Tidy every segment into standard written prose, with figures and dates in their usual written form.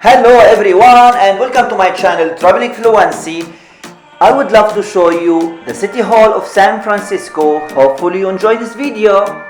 Hello everyone and welcome to my channel Traveling Fluency. I would love to show you the City Hall of San Francisco. Hopefully you enjoy this video.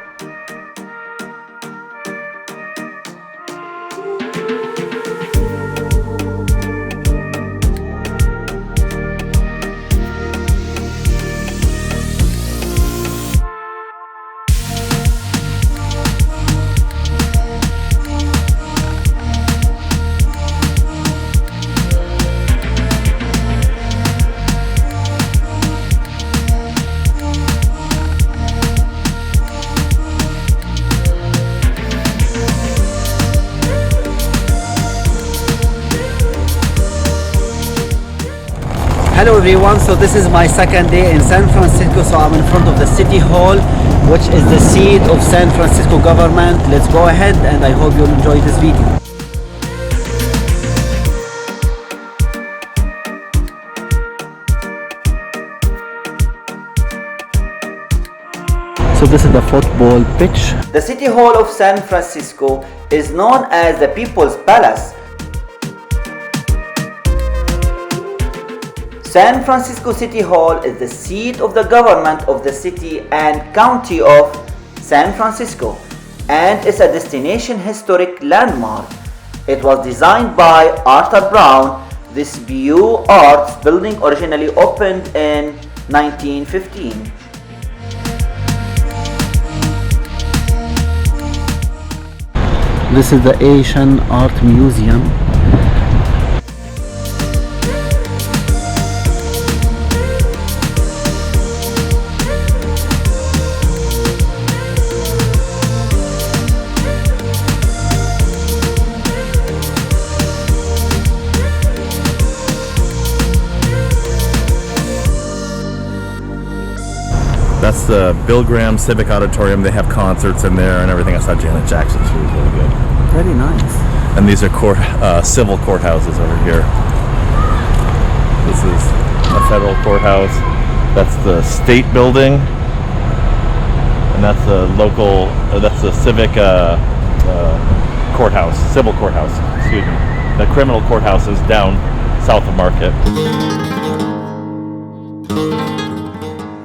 Hello everyone, so this is my second day in San Francisco. So I'm in front of the City Hall, which is the seat of San Francisco government. Let's go ahead and I hope you'll enjoy this video. So this is the football pitch. The City Hall of San Francisco is known as the People's Palace. San Francisco City Hall is the seat of the government of the city and county of San Francisco and is a destination historic landmark. It was designed by Arthur Brown. This Beaux-Arts building originally opened in 1915. This is the Asian Art Museum. That's the Bill Graham Civic Auditorium. They have concerts in there and everything. I saw Janet Jackson. She was really good. Very nice. And these are civil courthouses over here. This is a federal courthouse. That's the state building. And that's the local, that's the civic courthouse, civil courthouse, excuse me. The criminal courthouse is down south of Market.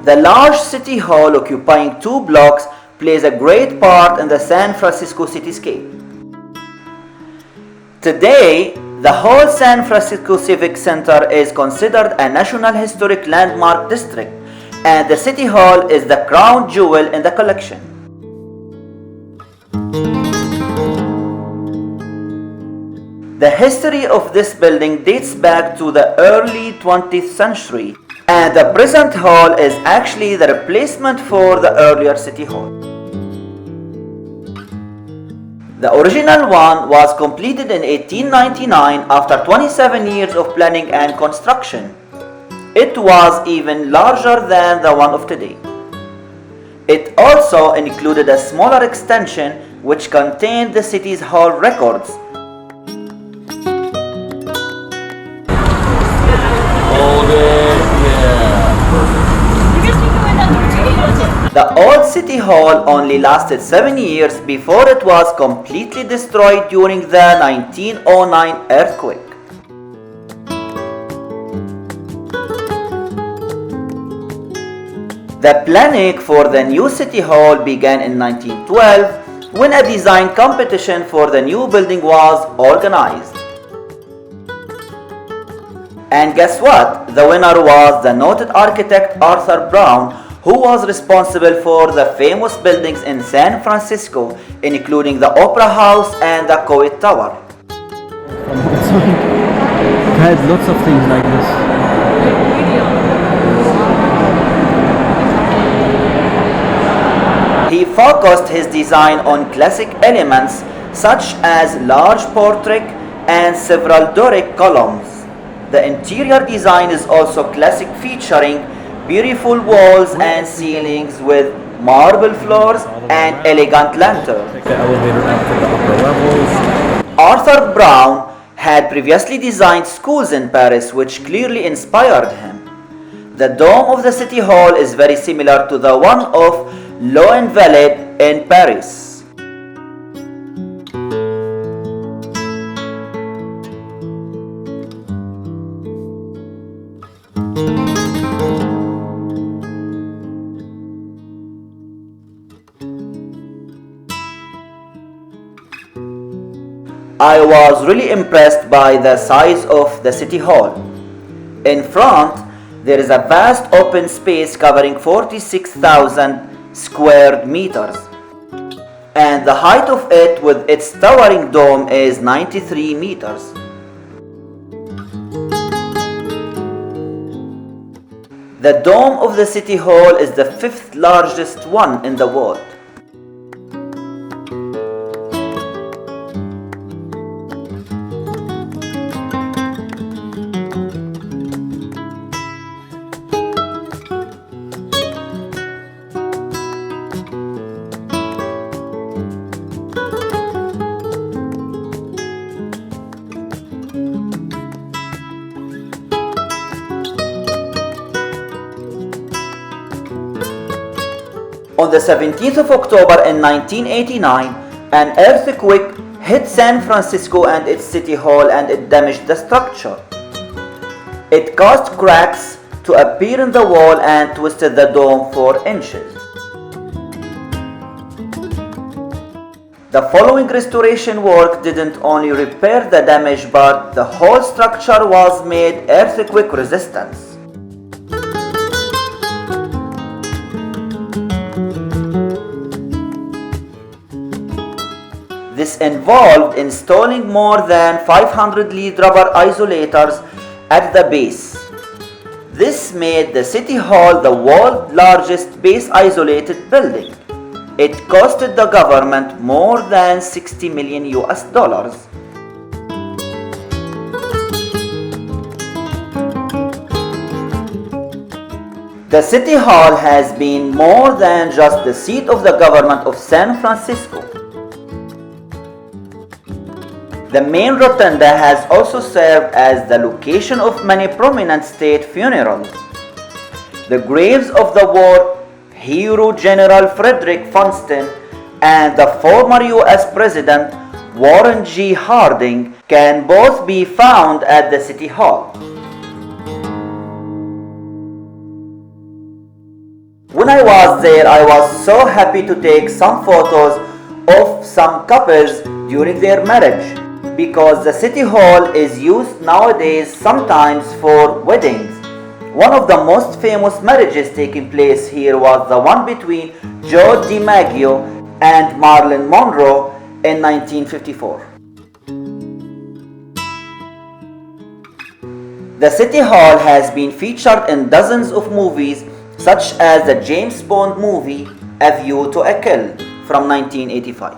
The large City Hall, occupying 2 blocks, plays a great part in the San Francisco cityscape. Today, the whole San Francisco Civic Center is considered a National Historic Landmark District, and the City Hall is the crown jewel in the collection. The history of this building dates back to the early 20th century. And the present hall is actually the replacement for the earlier City Hall. The original one was completed in 1899 after 27 years of planning and construction. It was even larger than the one of today. It also included a smaller extension which contained the city's hall records. The old City Hall only lasted 7 years before it was completely destroyed during the 1909 earthquake. The planning for the new City Hall began in 1912 when a design competition for the new building was organized. And guess what? The winner was the noted architect Arthur Brown, who was responsible for the famous buildings in San Francisco, including the Opera House and the Coit Tower. It had lots of things like this. He focused his design on classic elements such as large portrait and several Doric columns. The interior design is also classic, featuring beautiful walls and ceilings with marble floors and elegant lanterns. Take the elevator up to the upper levels. Arthur Brown had previously designed schools in Paris, which clearly inspired him. The dome of the City Hall is very similar to the one of L'Invalide in Paris. I was really impressed by the size of the city hall. In front, there is a vast open space covering 46,000 square meters. And the height of it with its towering dome is 93 meters. The dome of the City Hall is the fifth largest one in the world. On the 17th of October in 1989, an earthquake hit San Francisco and its city hall, and it damaged the structure. It caused cracks to appear in the wall and twisted the dome 4 inches. The following restoration work didn't only repair the damage, but the whole structure was made earthquake resistant. This involved installing more than 500 lead rubber isolators at the base. This made the City Hall the world's largest base isolated building. It costed the government more than $60 million. The City Hall has been more than just the seat of the government of San Francisco. The main rotunda has also served as the location of many prominent state funerals. The graves of the war hero General Frederick Funston and the former U.S. President Warren G. Harding can both be found at the City Hall. When I was there, I was so happy to take some photos of some couples during their marriage, because the City Hall is used nowadays sometimes for weddings. One of the most famous marriages taking place here was the one between Joe DiMaggio and Marilyn Monroe in 1954. The City Hall has been featured in dozens of movies, such as the James Bond movie A View to a Kill from 1985.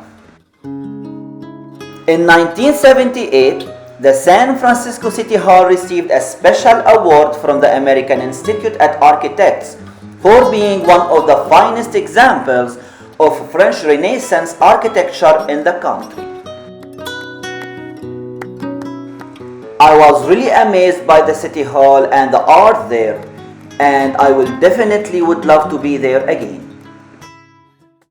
In 1978, the San Francisco City Hall received a special award from the American Institute of Architects for being one of the finest examples of French Renaissance architecture in the country. I was really amazed by the City Hall and the art there, and I will definitely would love to be there again.